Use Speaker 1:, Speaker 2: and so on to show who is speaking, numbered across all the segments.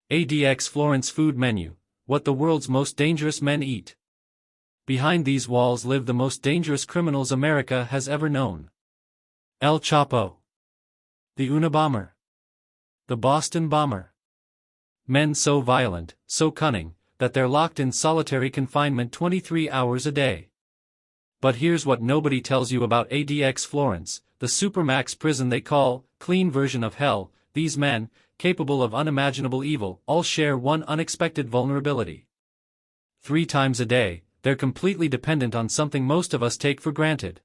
Speaker 1: ADX Florence Food Menu, what the world's most dangerous men eat. Behind these walls live the most dangerous criminals America has ever known. El Chapo. The Unabomber. The Boston Bomber. Men so violent, so cunning, that they're locked in solitary confinement 23 hours a day. But here's what nobody tells you about ADX Florence, the Supermax prison they call clean version of hell. These men, capable of unimaginable evil, all share one unexpected vulnerability. 3 times a day, they're completely dependent on something most of us take for granted.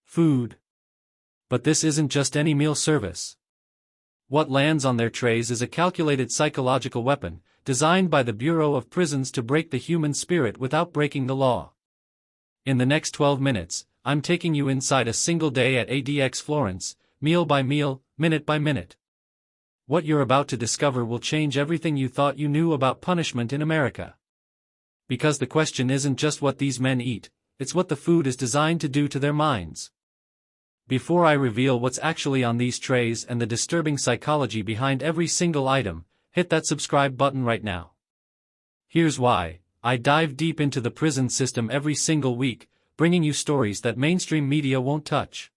Speaker 1: Food. But this isn't just any meal service. What lands on their trays is a calculated psychological weapon, designed by the Bureau of Prisons to break the human spirit without breaking the law. In the next 12 minutes, I'm taking you inside a single day at ADX Florence, meal by meal, minute by minute. What you're about to discover will change everything you thought you knew about punishment in America. Because the question isn't just what these men eat, it's what the food is designed to do to their minds. Before I reveal what's actually on these trays and the disturbing psychology behind every single item, hit that subscribe button right now. Here's why. I dive deep into the prison system every single week, bringing you stories that mainstream media won't touch.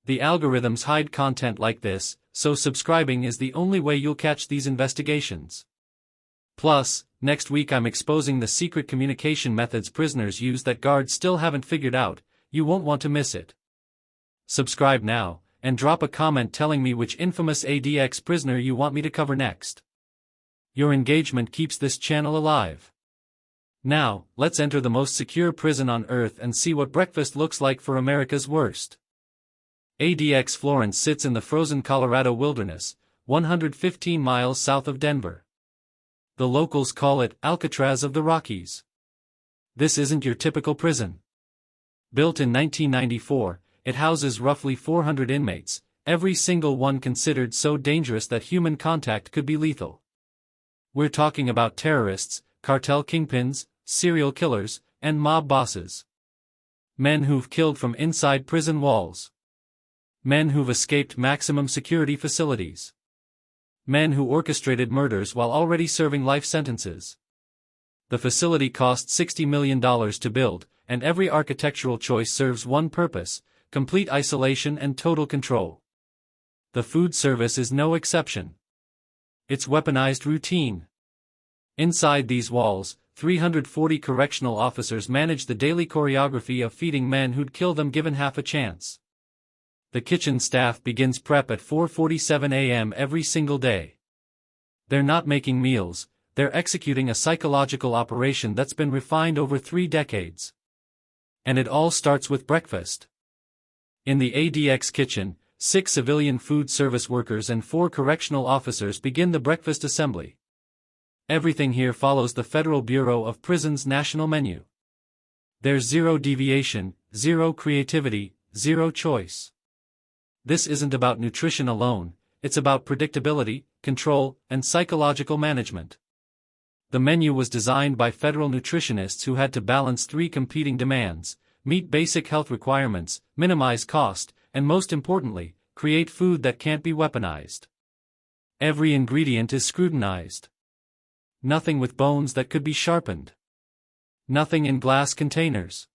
Speaker 1: The algorithms hide content like this, so subscribing is the only way you'll catch these investigations. Plus, next week I'm exposing the secret communication methods prisoners use that guards still haven't figured out. You won't want to miss it. Subscribe now, and drop a comment telling me which infamous ADX prisoner you want me to cover next. Your engagement keeps this channel alive. Now, let's enter the most secure prison on earth and see what breakfast looks like for America's worst. ADX Florence sits in the frozen Colorado wilderness, 115 miles south of Denver. The locals call it Alcatraz of the Rockies. This isn't your typical prison. Built in 1994, it houses roughly 400 inmates, every single one considered so dangerous that human contact could be lethal. We're talking about terrorists, cartel kingpins, serial killers, and mob bosses. Men who've killed from inside prison walls. Men who've escaped maximum security facilities. Men who orchestrated murders while already serving life sentences. The facility cost $60 million to build, and every architectural choice serves one purpose: complete isolation and total control. The food service is no exception. It's weaponized routine. Inside these walls, 340 correctional officers manage the daily choreography of feeding men who'd kill them given half a chance. The kitchen staff begins prep at 4:47 a.m. every single day. They're not making meals, they're executing a psychological operation that's been refined over 3 decades. And it all starts with breakfast. In the ADX kitchen, 6 civilian food service workers and 4 correctional officers begin the breakfast assembly. Everything here follows the Federal Bureau of Prisons' national menu. There's zero deviation, zero creativity, zero choice. This isn't about nutrition alone, it's about predictability, control, and psychological management. The menu was designed by federal nutritionists who had to balance 3 competing demands: meet basic health requirements, minimize cost, and most importantly, create food that can't be weaponized. Every ingredient is scrutinized. Nothing with bones that could be sharpened. Nothing in glass containers.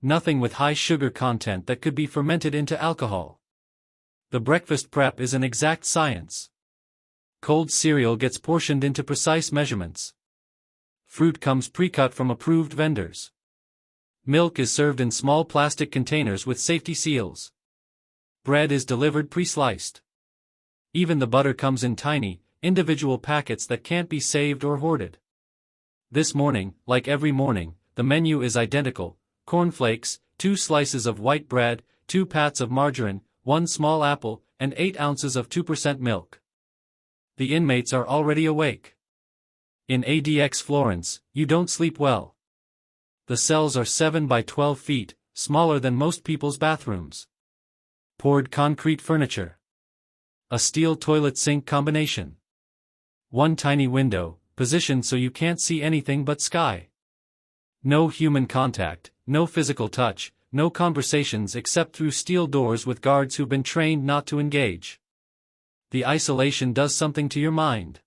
Speaker 1: Nothing with high sugar content that could be fermented into alcohol. The breakfast prep is an exact science. Cold cereal gets portioned into precise measurements. Fruit comes pre-cut from approved vendors. Milk is served in small plastic containers with safety seals. Bread is delivered pre-sliced. Even the butter comes in tiny, individual packets that can't be saved or hoarded. This morning, like every morning, the menu is identical: cornflakes, 2 slices of white bread, 2 pats of margarine, 1 small apple, and 8 ounces of 2% milk. The inmates are already awake. In ADX Florence, you don't sleep well. The cells are 7 by 12 feet, smaller than most people's bathrooms. Poured concrete furniture. A steel toilet sink combination. 1 tiny window, positioned so you can't see anything but sky. No human contact, no physical touch, no conversations except through steel doors with guards who've been trained not to engage. The isolation does something to your mind.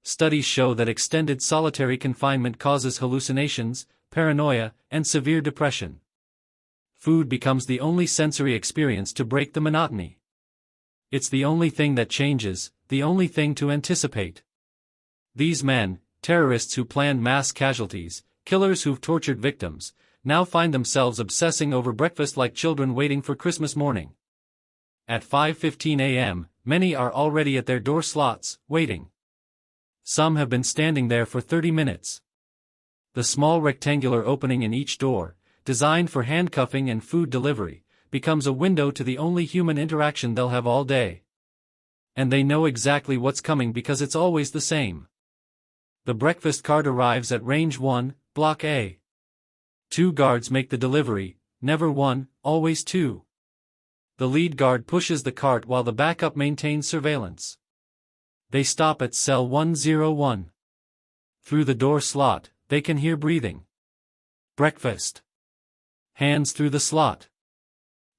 Speaker 1: Studies show that extended solitary confinement causes hallucinations, paranoia, and severe depression. Food becomes the only sensory experience to break the monotony. It's the only thing that changes, the only thing to anticipate. These men, terrorists who planned mass casualties, killers who've tortured victims, now find themselves obsessing over breakfast like children waiting for Christmas morning. At 5:15 a.m., many are already at their door slots, waiting. Some have been standing there for 30 minutes. The small rectangular opening in each door, designed for handcuffing and food delivery, becomes a window to the only human interaction they'll have all day. And they know exactly what's coming because it's always the same. The breakfast cart arrives at Range 1, Block A. 2 guards make the delivery, never one, always two. The lead guard pushes the cart while the backup maintains surveillance. They stop at cell 101. Through the door slot, they can hear breathing. Breakfast. Hands through the slot.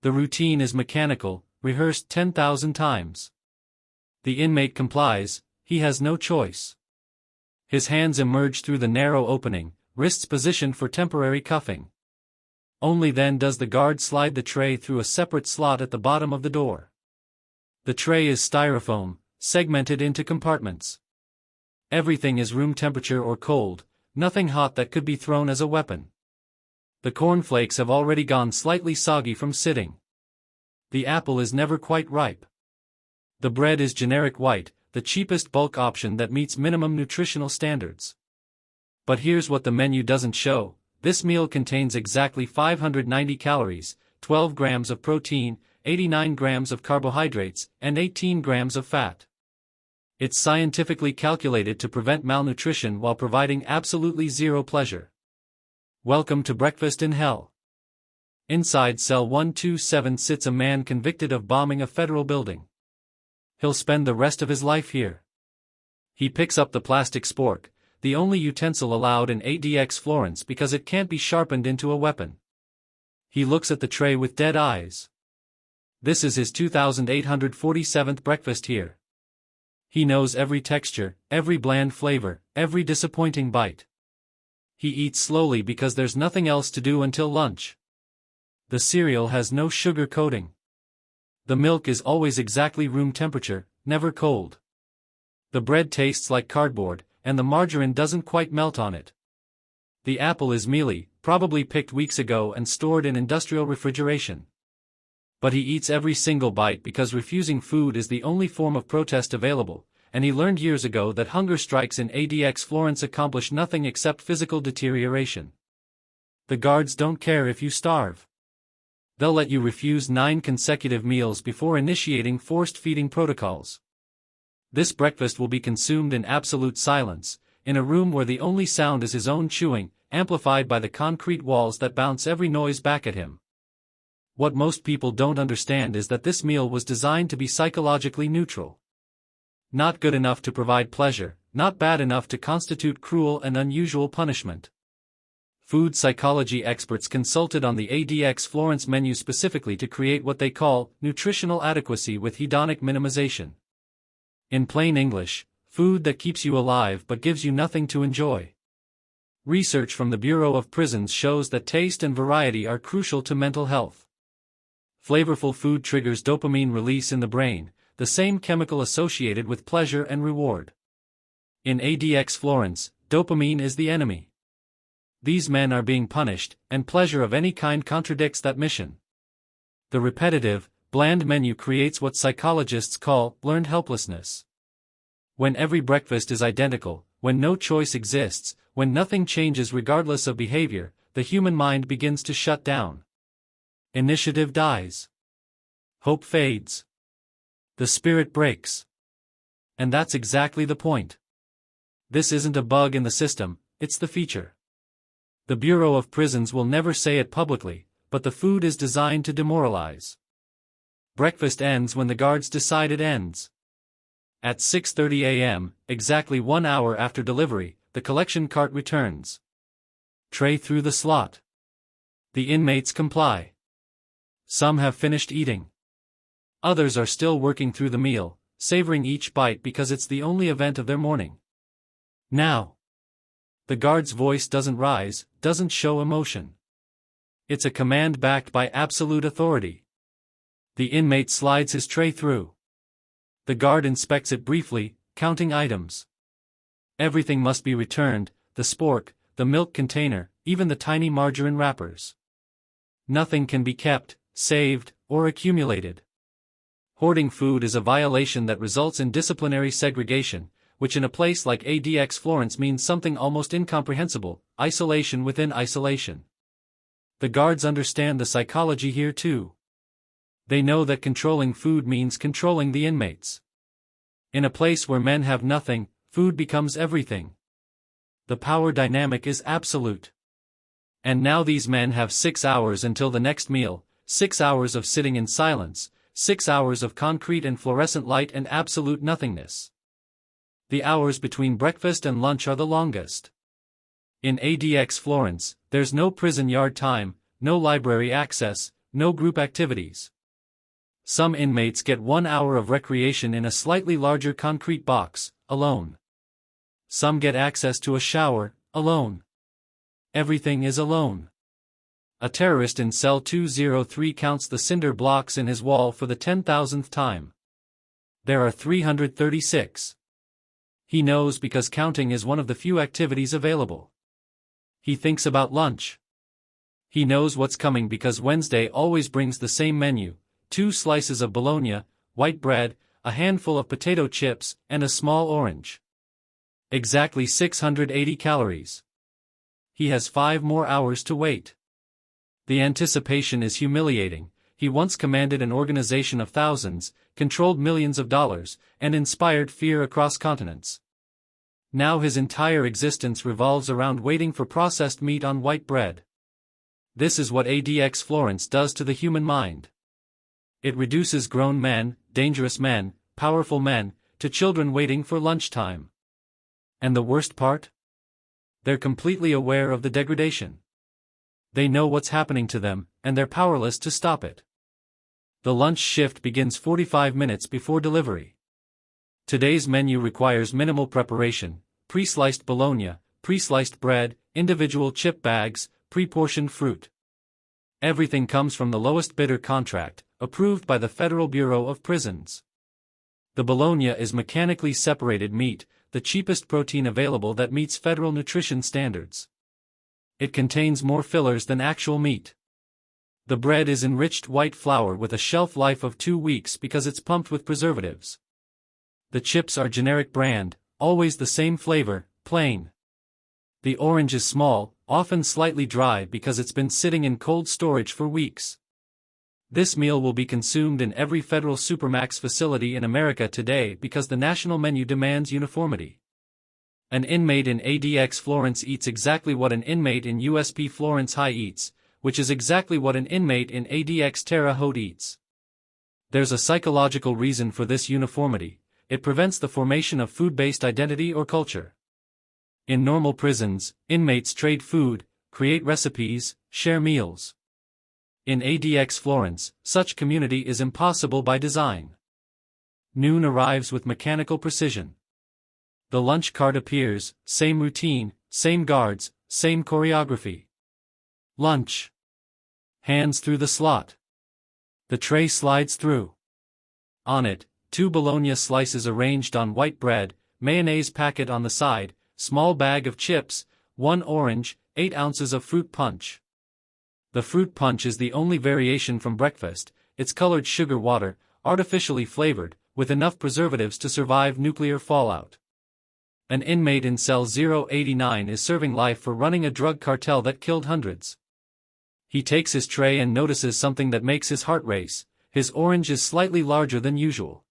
Speaker 1: The routine is mechanical, rehearsed 10,000 times. The inmate complies, he has no choice. His hands emerge through the narrow opening, wrists positioned for temporary cuffing. Only then does the guard slide the tray through a separate slot at the bottom of the door. The tray is styrofoam, segmented into compartments. Everything is room temperature or cold, nothing hot that could be thrown as a weapon. The cornflakes have already gone slightly soggy from sitting. The apple is never quite ripe. The bread is generic white, the cheapest bulk option that meets minimum nutritional standards. But here's what the menu doesn't show: this meal contains exactly 590 calories, 12 grams of protein, 89 grams of carbohydrates, and 18 grams of fat. It's scientifically calculated to prevent malnutrition while providing absolutely zero pleasure. Welcome to breakfast in hell. Inside cell 127 sits a man convicted of bombing a federal building. He'll spend the rest of his life here. He picks up the plastic spork, the only utensil allowed in ADX Florence because it can't be sharpened into a weapon. He looks at the tray with dead eyes. This is his 2847th breakfast here. He knows every texture, every bland flavor, every disappointing bite. He eats slowly because there's nothing else to do until lunch. The cereal has no sugar coating. The milk is always exactly room temperature, never cold. The bread tastes like cardboard, and the margarine doesn't quite melt on it. The apple is mealy, probably picked weeks ago and stored in industrial refrigeration. But he eats every single bite because refusing food is the only form of protest available, and he learned years ago that hunger strikes in ADX Florence accomplish nothing except physical deterioration. The guards don't care if you starve. They'll let you refuse 9 consecutive meals before initiating forced feeding protocols. This breakfast will be consumed in absolute silence, in a room where the only sound is his own chewing, amplified by the concrete walls that bounce every noise back at him. What most people don't understand is that this meal was designed to be psychologically neutral. Not good enough to provide pleasure, not bad enough to constitute cruel and unusual punishment. Food psychology experts consulted on the ADX Florence menu specifically to create what they call nutritional adequacy with hedonic minimization. In plain English, food that keeps you alive but gives you nothing to enjoy. Research from the Bureau of Prisons shows that taste and variety are crucial to mental health. Flavorful food triggers dopamine release in the brain, the same chemical associated with pleasure and reward. In ADX Florence, dopamine is the enemy. These men are being punished, and pleasure of any kind contradicts that mission. The repetitive, bland menu creates what psychologists call learned helplessness. When every breakfast is identical, when no choice exists, when nothing changes regardless of behavior, the human mind begins to shut down. Initiative dies. Hope fades. The spirit breaks. And that's exactly the point. This isn't a bug in the system, it's the feature. The Bureau of Prisons will never say it publicly, but the food is designed to demoralize. Breakfast ends when the guards decide it ends. At 6:30 a.m., exactly 1 hour after delivery, the collection cart returns. Tray through the slot. The inmates comply. Some have finished eating. Others are still working through the meal, savoring each bite because it's the only event of their morning. Now. The guard's voice doesn't rise, doesn't show emotion. It's a command backed by absolute authority. The inmate slides his tray through. The guard inspects it briefly, counting items. Everything must be returned, the spork, the milk container, even the tiny margarine wrappers. Nothing can be kept, saved, or accumulated. Hoarding food is a violation that results in disciplinary segregation, which in a place like ADX Florence means something almost incomprehensible: isolation within isolation. The guards understand the psychology here too. They know that controlling food means controlling the inmates. In a place where men have nothing, food becomes everything. The power dynamic is absolute. And now these men have 6 hours until the next meal, 6 hours of sitting in silence, 6 hours of concrete and fluorescent light and absolute nothingness. The hours between breakfast and lunch are the longest. In ADX Florence, there's no prison yard time, no library access, no group activities. Some inmates get 1 hour of recreation in a slightly larger concrete box, alone. Some get access to a shower, alone. Everything is alone. A terrorist in cell 203 counts the cinder blocks in his wall for the 10,000th time. There are 336. He knows because counting is one of the few activities available. He thinks about lunch. He knows what's coming because Wednesday always brings the same menu: 2 slices of bologna, white bread, a handful of potato chips, and a small orange. Exactly 680 calories. He has 5 more hours to wait. The anticipation is humiliating. He once commanded an organization of thousands, controlled millions of dollars, and inspired fear across continents. Now his entire existence revolves around waiting for processed meat on white bread. This is what ADX Florence does to the human mind. It reduces grown men, dangerous men, powerful men, to children waiting for lunchtime. And the worst part? They're completely aware of the degradation. They know what's happening to them, and they're powerless to stop it. The lunch shift begins 45 minutes before delivery. Today's menu requires minimal preparation: pre-sliced bologna, pre-sliced bread, individual chip bags, pre-portioned fruit. Everything comes from the lowest bidder contract, approved by the Federal Bureau of Prisons. The bologna is mechanically separated meat, the cheapest protein available that meets federal nutrition standards. It contains more fillers than actual meat. The bread is enriched white flour with a shelf life of 2 weeks because it's pumped with preservatives. The chips are generic brand, always the same flavor, plain. The orange is small, often slightly dry because it's been sitting in cold storage for weeks. This meal will be consumed in every federal Supermax facility in America today because the national menu demands uniformity. An inmate in ADX Florence eats exactly what an inmate in USP Florence High eats, which is exactly what an inmate in ADX Terre Haute eats. There's a psychological reason for this uniformity: it prevents the formation of food-based identity or culture. In normal prisons, inmates trade food, create recipes, share meals. In ADX Florence, such community is impossible by design. Noon arrives with mechanical precision. The lunch cart appears, same routine, same guards, same choreography. Lunch. Hands through the slot. The tray slides through. On it, 2 bologna slices arranged on white bread, mayonnaise packet on the side, small bag of chips, 1 orange, 8 ounces of fruit punch. The fruit punch is the only variation from breakfast. It's colored sugar water, artificially flavored, with enough preservatives to survive nuclear fallout. An inmate in cell 089 is serving life for running a drug cartel that killed hundreds. He takes his tray and notices something that makes his heart race: his orange is slightly larger than usual.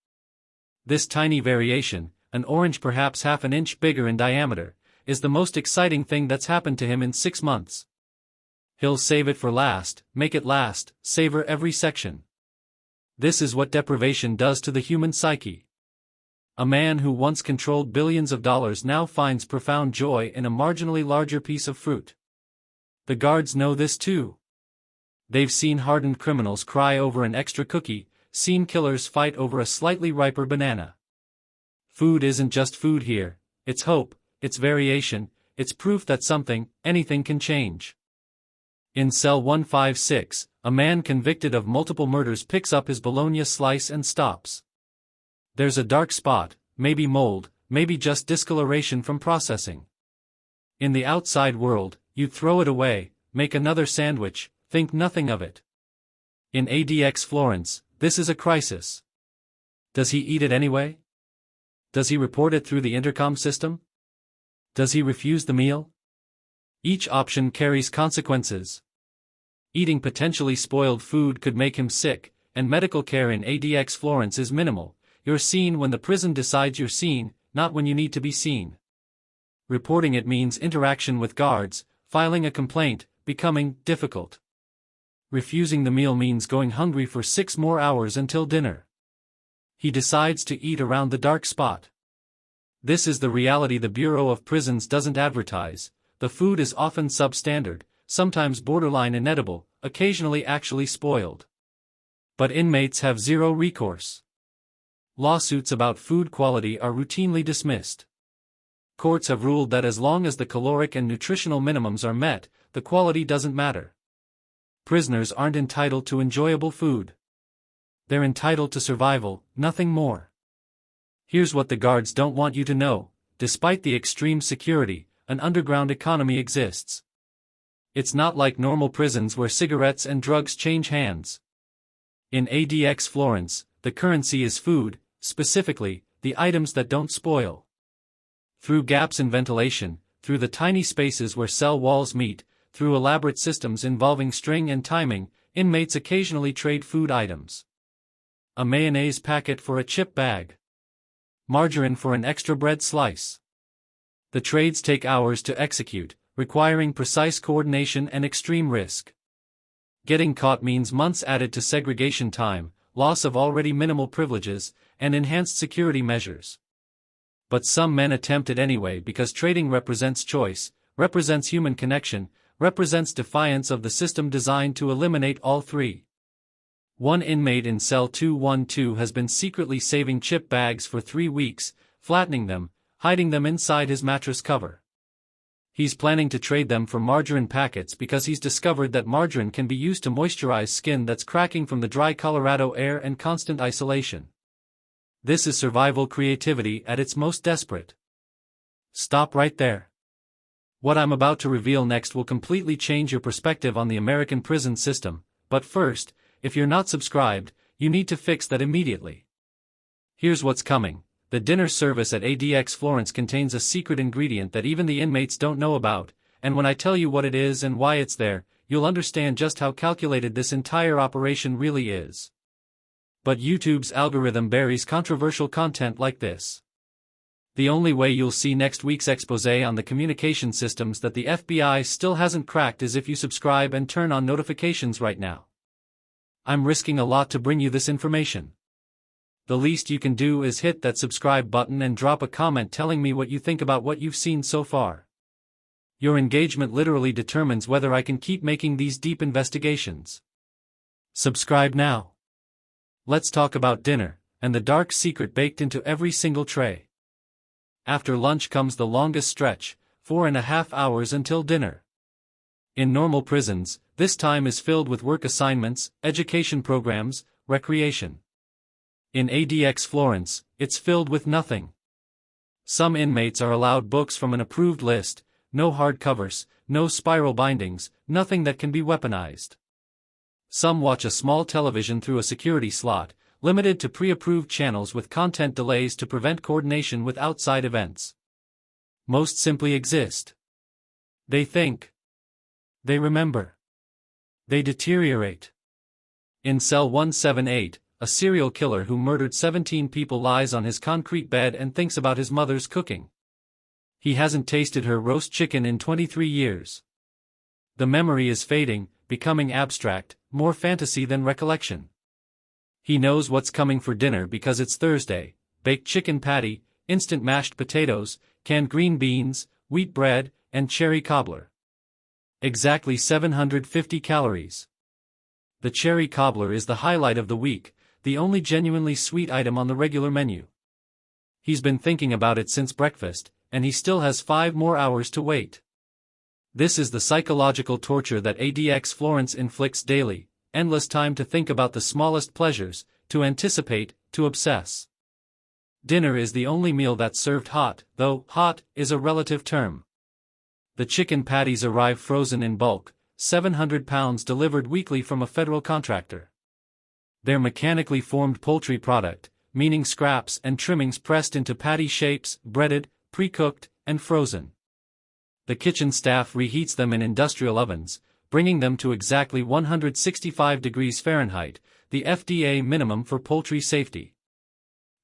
Speaker 1: This tiny variation, an orange perhaps half an inch bigger in diameter, is the most exciting thing that's happened to him in 6 months. He'll save it for last, make it last, savor every section. This is what deprivation does to the human psyche. A man who once controlled billions of dollars now finds profound joy in a marginally larger piece of fruit. The guards know this too. They've seen hardened criminals cry over an extra cookie, seen killers fight over a slightly riper banana. Food isn't just food here, it's hope, it's variation, it's proof that anything can change. In cell 156, a man convicted of multiple murders picks up his bologna slice and stops. There's a dark spot, maybe mold, maybe just discoloration from processing. In the outside world, you throw it away, make another sandwich, think nothing of it. In ADX Florence, this is a crisis. Does he eat it anyway? Does he report it through the intercom system? Does he refuse the meal? Each option carries consequences. Eating potentially spoiled food could make him sick, and medical care in ADX Florence is minimal. You're seen when the prison decides you're seen, not when you need to be seen. Reporting it means interaction with guards, filing a complaint, becoming difficult. Refusing the meal means going hungry for 6 more hours until dinner. He decides to eat around the dark spot. This is the reality the Bureau of Prisons doesn't advertise. The food is often substandard, sometimes borderline inedible, occasionally actually spoiled. But inmates have zero recourse. Lawsuits about food quality are routinely dismissed. Courts have ruled that as long as the caloric and nutritional minimums are met, the quality doesn't matter. Prisoners aren't entitled to enjoyable food. They're entitled to survival, nothing more. Here's what the guards don't want you to know: despite the extreme security, an underground economy exists. It's not like normal prisons where cigarettes and drugs change hands. In ADX Florence, the currency is food, specifically, the items that don't spoil. Through gaps in ventilation, through the tiny spaces where cell walls meet, through elaborate systems involving string and timing, inmates occasionally trade food items. A mayonnaise packet for a chip bag. Margarine for an extra bread slice. The trades take hours to execute, requiring precise coordination and extreme risk. Getting caught means months added to segregation time, loss of already minimal privileges, and enhanced security measures. But some men attempt it anyway because trading represents choice, represents human connection, represents defiance of the system designed to eliminate all three. One inmate in cell 212 has been secretly saving chip bags for 3 weeks, flattening them, hiding them inside his mattress cover. He's planning to trade them for margarine packets because he's discovered that margarine can be used to moisturize skin that's cracking from the dry Colorado air and constant isolation. This is survival creativity at its most desperate. Stop right there. What I'm about to reveal next will completely change your perspective on the American prison system, but first, if you're not subscribed, you need to fix that immediately. Here's what's coming. The dinner service at ADX Florence contains a secret ingredient that even the inmates don't know about, and when I tell you what it is and why it's there, you'll understand just how calculated this entire operation really is. But YouTube's algorithm buries controversial content like this. The only way you'll see next week's exposé on the communication systems that the FBI still hasn't cracked is if you subscribe and turn on notifications right now. I'm risking a lot to bring you this information. The least you can do is hit that subscribe button and drop a comment telling me what you think about what you've seen so far. Your engagement literally determines whether I can keep making these deep investigations. Subscribe now. Let's talk about dinner, and the dark secret baked into every single tray. After lunch comes the longest stretch, 4.5 hours until dinner. In normal prisons, this time is filled with work assignments, education programs, recreation. In ADX Florence, it's filled with nothing. Some inmates are allowed books from an approved list, no hardcovers, no spiral bindings, nothing that can be weaponized. Some watch a small television through a security slot, limited to pre-approved channels with content delays to prevent coordination with outside events. Most simply exist. They think. They remember. They deteriorate. In cell 178, a serial killer who murdered 17 people lies on his concrete bed and thinks about his mother's cooking. He hasn't tasted her roast chicken in 23 years. The memory is fading, becoming abstract, more fantasy than recollection. He knows what's coming for dinner because it's Thursday: baked chicken patty, instant mashed potatoes, canned green beans, wheat bread, and cherry cobbler. Exactly 750 calories. The cherry cobbler is the highlight of the week, the only genuinely sweet item on the regular menu. He's been thinking about it since breakfast, and he still has 5 more hours to wait. This is the psychological torture that ADX Florence inflicts daily, endless time to think about the smallest pleasures, to anticipate, to obsess. Dinner is the only meal that's served hot, though hot is a relative term. The chicken patties arrive frozen in bulk, 700 pounds delivered weekly from a federal contractor. They're mechanically formed poultry product, meaning scraps and trimmings pressed into patty shapes, breaded, pre-cooked, and frozen. The kitchen staff reheats them in industrial ovens, bringing them to exactly 165 degrees Fahrenheit, the FDA minimum for poultry safety.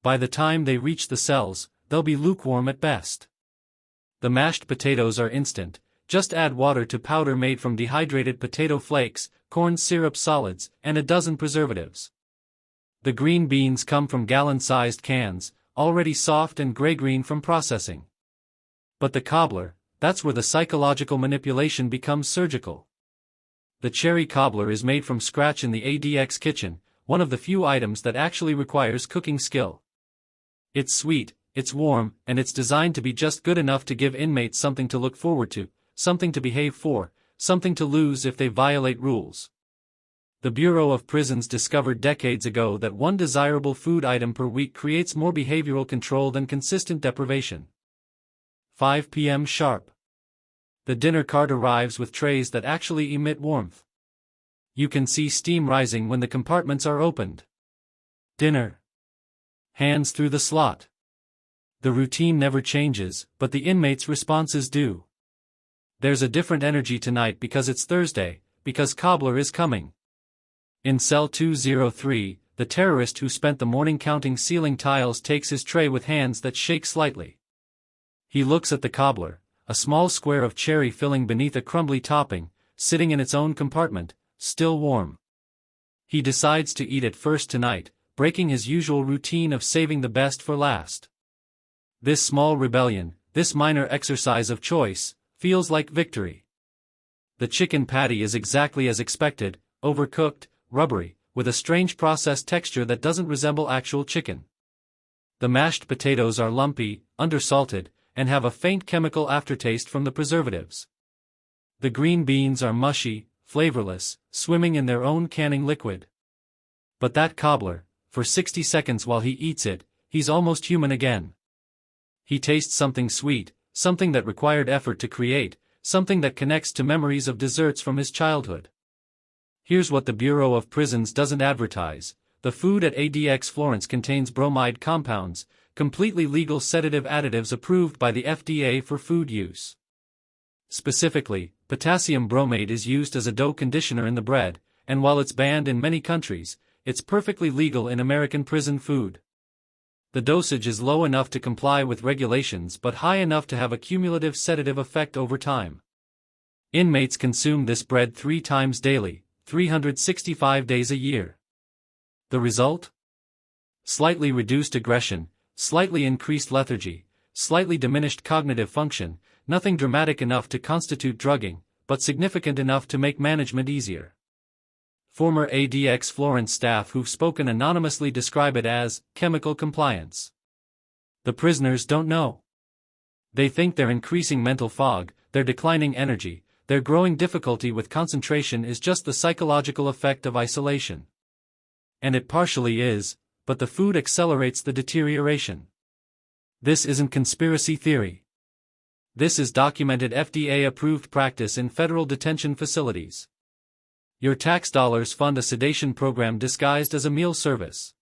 Speaker 1: By the time they reach the cells, they'll be lukewarm at best. The mashed potatoes are instant, just add water to powder made from dehydrated potato flakes, corn syrup solids, and a dozen preservatives. The green beans come from gallon-sized cans, already soft and gray-green from processing. But the cobbler, that's where the psychological manipulation becomes surgical. The cherry cobbler is made from scratch in the ADX kitchen, one of the few items that actually requires cooking skill. It's sweet, it's warm, and it's designed to be just good enough to give inmates something to look forward to, something to behave for, something to lose if they violate rules. The Bureau of Prisons discovered decades ago that one desirable food item per week creates more behavioral control than consistent deprivation. 5 p.m. sharp. The dinner cart arrives with trays that actually emit warmth. You can see steam rising when the compartments are opened. Dinner. Hands through the slot. The routine never changes, but the inmates' responses do. There's a different energy tonight because it's Thursday, because cobbler is coming. In cell 203, the terrorist who spent the morning counting ceiling tiles takes his tray with hands that shake slightly. He looks at the cobbler, a small square of cherry filling beneath a crumbly topping, sitting in its own compartment, still warm. He decides to eat it first tonight, breaking his usual routine of saving the best for last. This small rebellion, this minor exercise of choice, feels like victory. The chicken patty is exactly as expected, overcooked, rubbery, with a strange processed texture that doesn't resemble actual chicken. The mashed potatoes are lumpy, undersalted, and have a faint chemical aftertaste from the preservatives. The green beans are mushy, flavorless, swimming in their own canning liquid. But that cobbler, for 60 seconds while he eats it, he's almost human again. He tastes something sweet, something that required effort to create, something that connects to memories of desserts from his childhood. Here's what the Bureau of Prisons doesn't advertise: the food at ADX Florence contains bromide compounds, completely legal sedative additives approved by the FDA for food use. Specifically, potassium bromate is used as a dough conditioner in the bread, and while it's banned in many countries, it's perfectly legal in American prison food. The dosage is low enough to comply with regulations but high enough to have a cumulative sedative effect over time. Inmates consume this bread 3 times daily, 365 days a year. The result? Slightly reduced aggression, slightly increased lethargy, slightly diminished cognitive function, nothing dramatic enough to constitute drugging, but significant enough to make management easier. Former ADX Florence staff who've spoken anonymously describe it as chemical compliance. The prisoners don't know. They think their increasing mental fog, their declining energy, their growing difficulty with concentration is just the psychological effect of isolation. And it partially is, but the food accelerates the deterioration. This isn't conspiracy theory. This is documented FDA-approved practice in federal detention facilities. Your tax dollars fund a sedation program disguised as a meal service.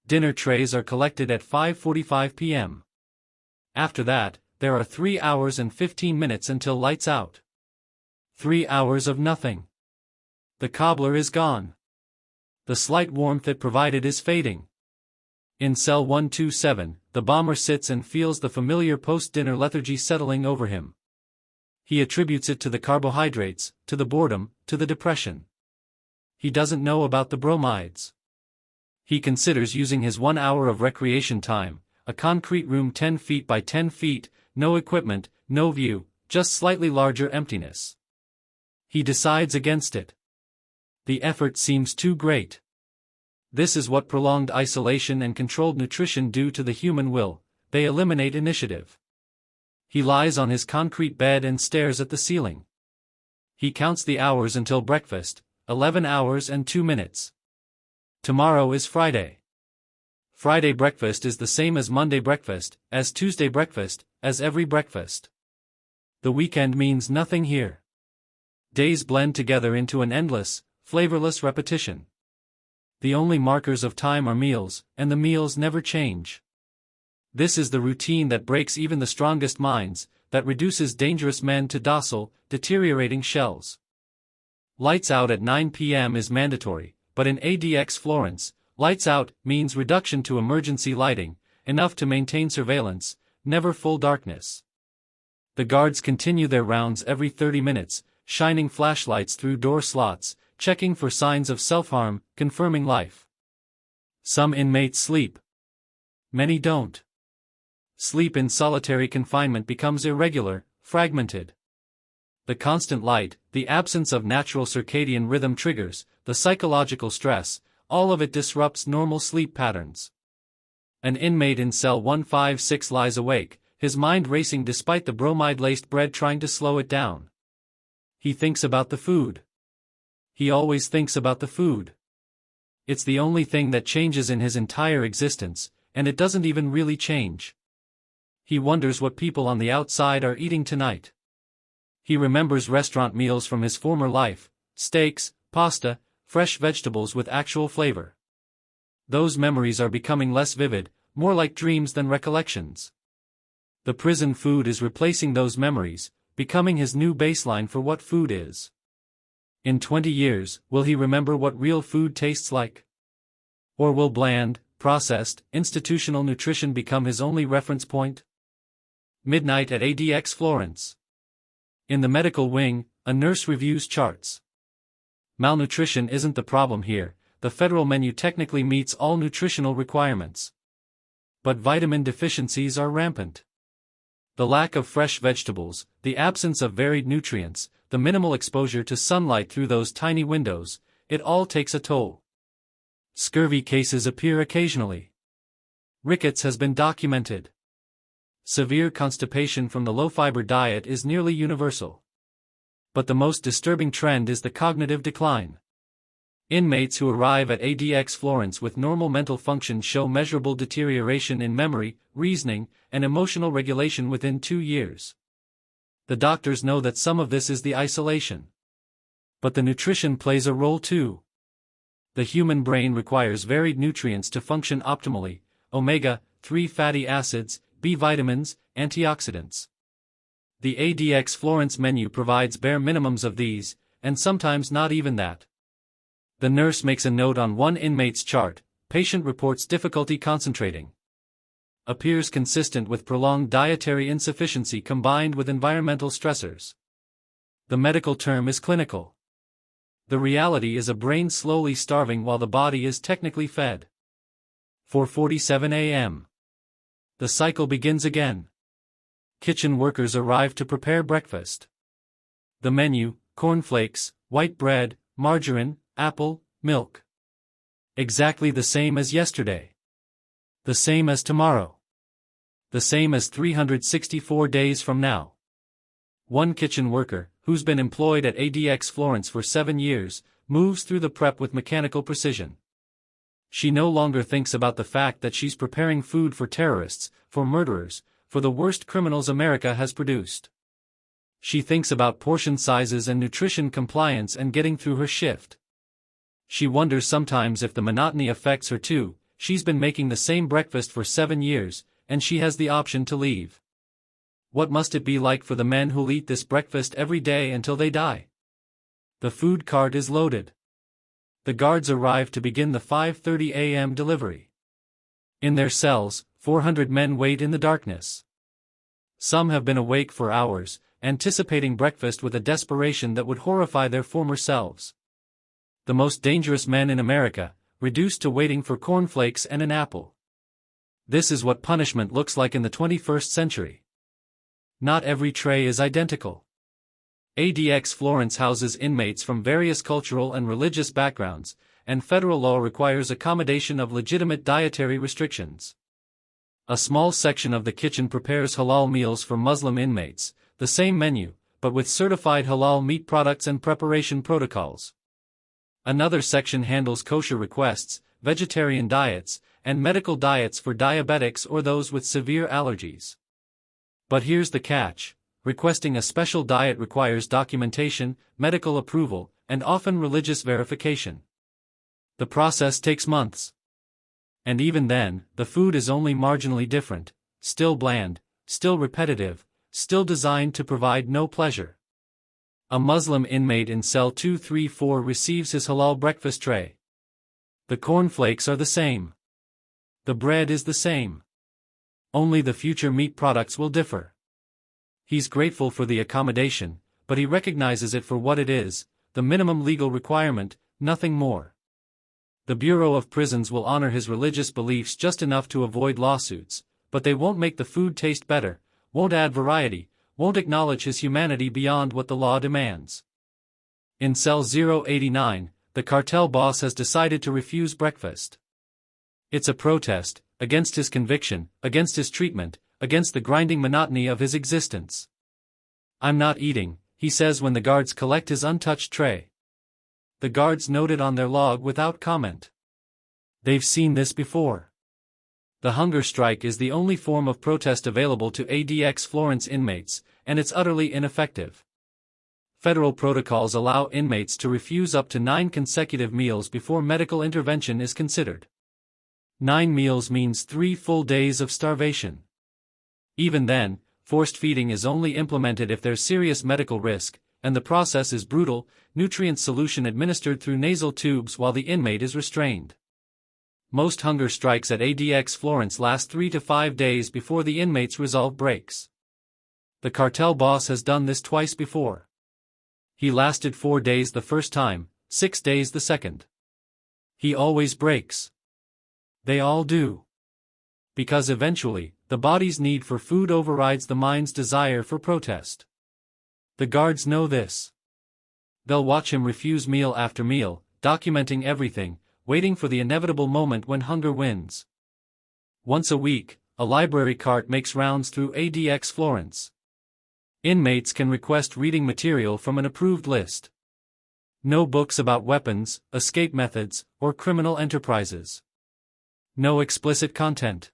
Speaker 1: Dinner trays are collected at 5:45 p.m. After that, there are 3 hours and 15 minutes until lights out. 3 hours of nothing. The cobbler is gone. The slight warmth it provided is fading. In cell 127, the bomber sits and feels the familiar post-dinner lethargy settling over him. He attributes it to the carbohydrates, to the boredom, to the depression. He doesn't know about the bromides. He considers using his 1 hour of recreation time, a concrete room 10 feet by 10 feet, no equipment, no view, just slightly larger emptiness. He decides against it. The effort seems too great. This is what prolonged isolation and controlled nutrition do to the human will: they eliminate initiative. He lies on his concrete bed and stares at the ceiling. He counts the hours until breakfast, 11 hours and 2 minutes. Tomorrow is Friday. Friday breakfast is the same as Monday breakfast, as Tuesday breakfast, as every breakfast. The weekend means nothing here. Days blend together into an endless, flavorless repetition. The only markers of time are meals, and the meals never change. This is the routine that breaks even the strongest minds, that reduces dangerous men to docile, deteriorating shells. Lights out at 9 p.m. is mandatory, but in ADX Florence, lights out means reduction to emergency lighting, enough to maintain surveillance, never full darkness. The guards continue their rounds every 30 minutes, shining flashlights through door slots, checking for signs of self-harm, confirming life. Some inmates sleep. Many don't. Sleep in solitary confinement becomes irregular, fragmented. The constant light, the absence of natural circadian rhythm triggers, the psychological stress, all of it disrupts normal sleep patterns. An inmate in cell 156 lies awake, his mind racing despite the bromide-laced bread trying to slow it down. He thinks about the food. He always thinks about the food. It's the only thing that changes in his entire existence, and it doesn't even really change. He wonders what people on the outside are eating tonight. He remembers restaurant meals from his former life, steaks, pasta, fresh vegetables with actual flavor. Those memories are becoming less vivid, more like dreams than recollections. The prison food is replacing those memories, becoming his new baseline for what food is. In 20 years, will he remember what real food tastes like? Or will bland, processed, institutional nutrition become his only reference point? Midnight at ADX Florence. In the medical wing, a nurse reviews charts. Malnutrition isn't the problem here, the federal menu technically meets all nutritional requirements. But vitamin deficiencies are rampant. The lack of fresh vegetables, the absence of varied nutrients, the minimal exposure to sunlight through those tiny windows, it all takes a toll. Scurvy cases appear occasionally. Rickets has been documented. Severe constipation from the low-fiber diet is nearly universal. But the most disturbing trend is the cognitive decline. Inmates who arrive at ADX Florence with normal mental function show measurable deterioration in memory, reasoning, and emotional regulation within 2 years. The doctors know that some of this is the isolation. But the nutrition plays a role too. The human brain requires varied nutrients to function optimally: omega-3 fatty acids, B vitamins, antioxidants. The ADX Florence menu provides bare minimums of these, and sometimes not even that. The nurse makes a note on one inmate's chart: patient reports difficulty concentrating. Appears consistent with prolonged dietary insufficiency combined with environmental stressors. The medical term is clinical. The reality is a brain slowly starving while the body is technically fed. 4:47 a.m. The cycle begins again. Kitchen workers arrive to prepare breakfast. The menu: cornflakes, white bread, margarine, apple, milk. Exactly the same as yesterday. The same as tomorrow. The same as 364 days from now. One kitchen worker, who's been employed at ADX Florence for 7 years, moves through the prep with mechanical precision. She no longer thinks about the fact that she's preparing food for terrorists, for murderers, for the worst criminals America has produced. She thinks about portion sizes and nutrition compliance and getting through her shift. She wonders sometimes if the monotony affects her too. She's been making the same breakfast for 7 years, and she has the option to leave. What must it be like for the men who'll eat this breakfast every day until they die? The food cart is loaded. The guards arrive to begin the 5:30 a.m. delivery. In their cells, 400 men wait in the darkness. Some have been awake for hours, anticipating breakfast with a desperation that would horrify their former selves. The most dangerous men in America, reduced to waiting for cornflakes and an apple. This is what punishment looks like in the 21st century. Not every tray is identical. ADX Florence houses inmates from various cultural and religious backgrounds, and federal law requires accommodation of legitimate dietary restrictions. A small section of the kitchen prepares halal meals for Muslim inmates, the same menu, but with certified halal meat products and preparation protocols. Another section handles kosher requests, vegetarian diets, and medical diets for diabetics or those with severe allergies. But here's the catch: requesting a special diet requires documentation, medical approval, and often religious verification. The process takes months. And even then, the food is only marginally different, still bland, still repetitive, still designed to provide no pleasure. A Muslim inmate in cell 234 receives his halal breakfast tray. The cornflakes are the same. The bread is the same. Only the future meat products will differ. He's grateful for the accommodation, but he recognizes it for what it is, the minimum legal requirement, nothing more. The Bureau of Prisons will honor his religious beliefs just enough to avoid lawsuits, but they won't make the food taste better, won't add variety, won't acknowledge his humanity beyond what the law demands. In cell 089, the cartel boss has decided to refuse breakfast. It's a protest, against his conviction, against his treatment, against the grinding monotony of his existence. "I'm not eating," he says when the guards collect his untouched tray. The guards note it on their log without comment. They've seen this before. The hunger strike is the only form of protest available to ADX Florence inmates, and it's utterly ineffective. Federal protocols allow inmates to refuse up to 9 consecutive meals before medical intervention is considered. 9 meals means 3 full days of starvation. Even then, forced feeding is only implemented if there's serious medical risk, and the process is brutal, nutrient solution administered through nasal tubes while the inmate is restrained. Most hunger strikes at ADX Florence last 3 to 5 days before the inmates resolve breaks. The cartel boss has done this twice before. He lasted 4 days the first time, 6 days the second. He always breaks. They all do. Because eventually, the body's need for food overrides the mind's desire for protest. The guards know this. They'll watch him refuse meal after meal, documenting everything, waiting for the inevitable moment when hunger wins. Once a week, a library cart makes rounds through ADX Florence. Inmates can request reading material from an approved list. No books about weapons, escape methods, or criminal enterprises. No explicit content.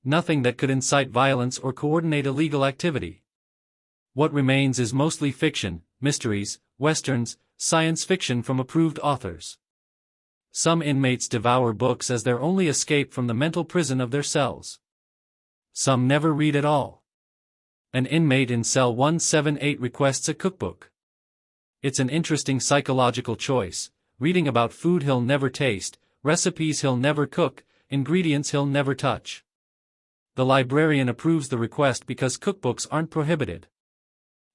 Speaker 1: Nothing that could incite violence or coordinate illegal activity. What remains is mostly fiction, mysteries, westerns, science fiction from approved authors. Some inmates devour books as their only escape from the mental prison of their cells. Some never read at all. An inmate in cell 178 requests a cookbook. It's an interesting psychological choice, reading about food he'll never taste, recipes he'll never cook, ingredients he'll never touch. The librarian approves the request because cookbooks aren't prohibited.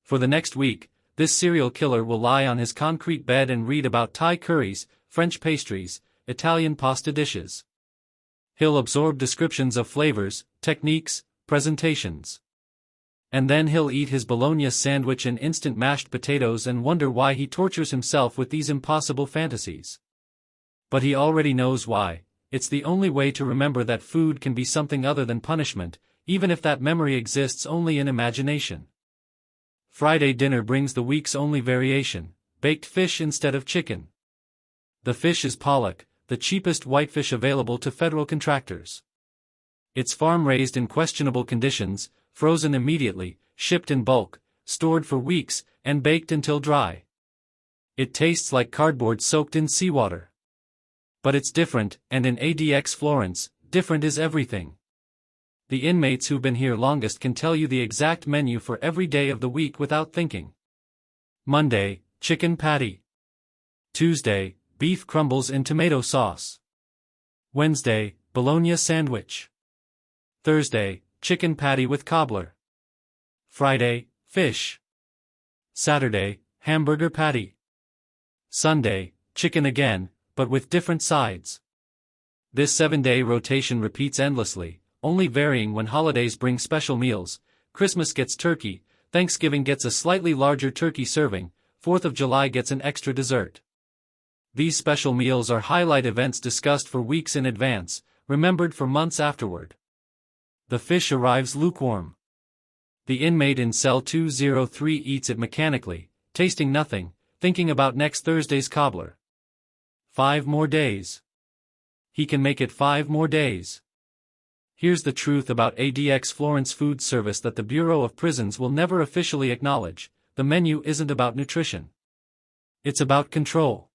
Speaker 1: For the next week, this serial killer will lie on his concrete bed and read about Thai curries, French pastries, Italian pasta dishes. He'll absorb descriptions of flavors, techniques, presentations. And then he'll eat his bologna sandwich and instant mashed potatoes and wonder why he tortures himself with these impossible fantasies. But he already knows why. It's the only way to remember that food can be something other than punishment, even if that memory exists only in imagination. Friday dinner brings the week's only variation, baked fish instead of chicken. The fish is pollock, the cheapest whitefish available to federal contractors. It's farm-raised in questionable conditions, frozen immediately, shipped in bulk, stored for weeks, and baked until dry. It tastes like cardboard soaked in seawater. But it's different, and in ADX Florence, different is everything. The inmates who've been here longest can tell you the exact menu for every day of the week without thinking. Monday, chicken patty. Tuesday, beef crumbles in tomato sauce. Wednesday, bologna sandwich. Thursday, chicken patty with cobbler. Friday, fish. Saturday, hamburger patty. Sunday, chicken again, but with different sides. This 7-day rotation repeats endlessly, only varying when holidays bring special meals. Christmas gets turkey, Thanksgiving gets a slightly larger turkey serving, 4th of July gets an extra dessert. These special meals are highlight events discussed for weeks in advance, remembered for months afterward. The fish arrives lukewarm. The inmate in cell 203 eats it mechanically, tasting nothing, thinking about next Thursday's cobbler. 5 more days. He can make it 5 more days. Here's the truth about ADX Florence Food Service that the Bureau of Prisons will never officially acknowledge: the menu isn't about nutrition. It's about control.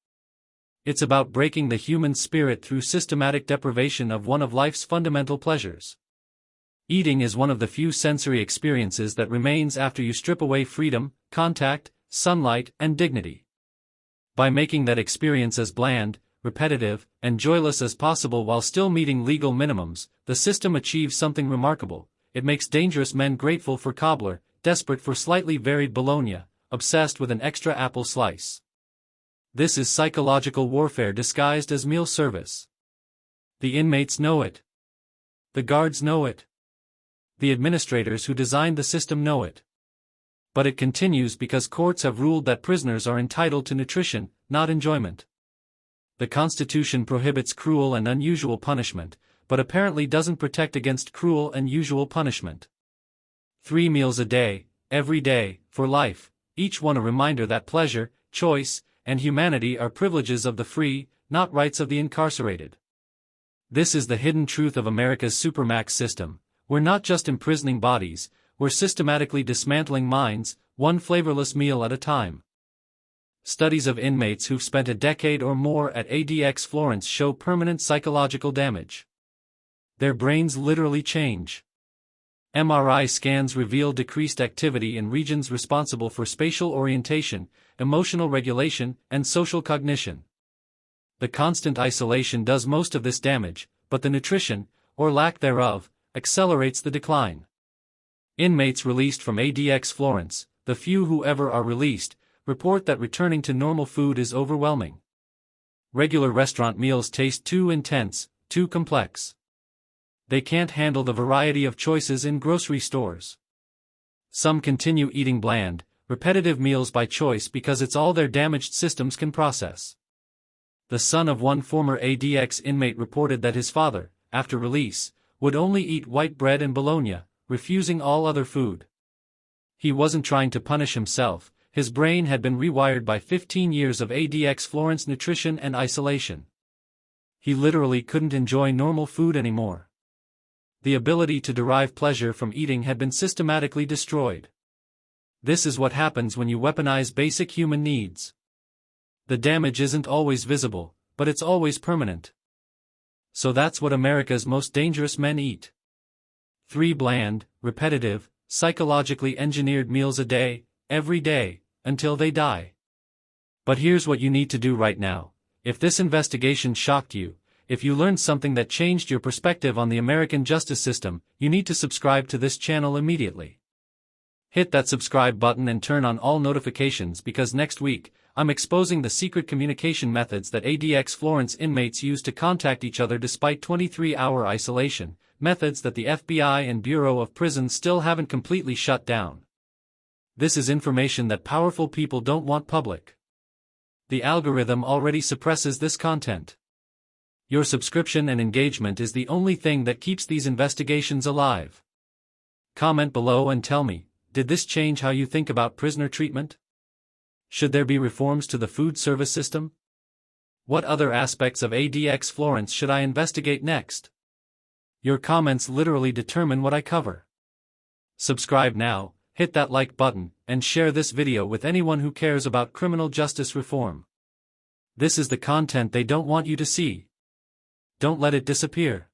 Speaker 1: It's about breaking the human spirit through systematic deprivation of one of life's fundamental pleasures. Eating is one of the few sensory experiences that remains after you strip away freedom, contact, sunlight, and dignity. By making that experience as bland, repetitive, and joyless as possible while still meeting legal minimums, the system achieves something remarkable. It makes dangerous men grateful for cobbler, desperate for slightly varied bologna, obsessed with an extra apple slice. This is psychological warfare disguised as meal service. The inmates know it. The guards know it. The administrators who designed the system know it. But it continues because courts have ruled that prisoners are entitled to nutrition, not enjoyment. The Constitution prohibits cruel and unusual punishment, but apparently doesn't protect against cruel and usual punishment. 3 meals a day, every day, for life, each one a reminder that pleasure, choice, and humanity are privileges of the free, not rights of the incarcerated. This is the hidden truth of America's Supermax system. We're not just imprisoning bodies, we're systematically dismantling minds, one flavorless meal at a time. Studies of inmates who've spent a decade or more at ADX Florence show permanent psychological damage. Their brains literally change. MRI scans reveal decreased activity in regions responsible for spatial orientation, emotional regulation, and social cognition. The constant isolation does most of this damage, but the nutrition, or lack thereof, accelerates the decline. Inmates released from ADX Florence, the few who ever are released, report that returning to normal food is overwhelming. Regular restaurant meals taste too intense, too complex. They can't handle the variety of choices in grocery stores. Some continue eating bland, repetitive meals by choice because it's all their damaged systems can process. The son of one former ADX inmate reported that his father, after release, would only eat white bread and bologna, refusing all other food. He wasn't trying to punish himself, his brain had been rewired by 15 years of ADX Florence nutrition and isolation. He literally couldn't enjoy normal food anymore. The ability to derive pleasure from eating had been systematically destroyed. This is what happens when you weaponize basic human needs. The damage isn't always visible, but it's always permanent. So that's what America's most dangerous men eat. 3 bland, repetitive, psychologically engineered meals a day, every day, until they die. But here's what you need to do right now. If this investigation shocked you, if you learned something that changed your perspective on the American justice system, you need to subscribe to this channel immediately. Hit that subscribe button and turn on all notifications because next week, I'm exposing the secret communication methods that ADX Florence inmates use to contact each other despite 23-hour isolation, methods that the FBI and Bureau of Prisons still haven't completely shut down. This is information that powerful people don't want public. The algorithm already suppresses this content. Your subscription and engagement is the only thing that keeps these investigations alive. Comment below and tell me, did this change how you think about prisoner treatment? Should there be reforms to the food service system? What other aspects of ADX Florence should I investigate next? Your comments literally determine what I cover. Subscribe now, hit that like button, and share this video with anyone who cares about criminal justice reform. This is the content they don't want you to see. Don't let it disappear.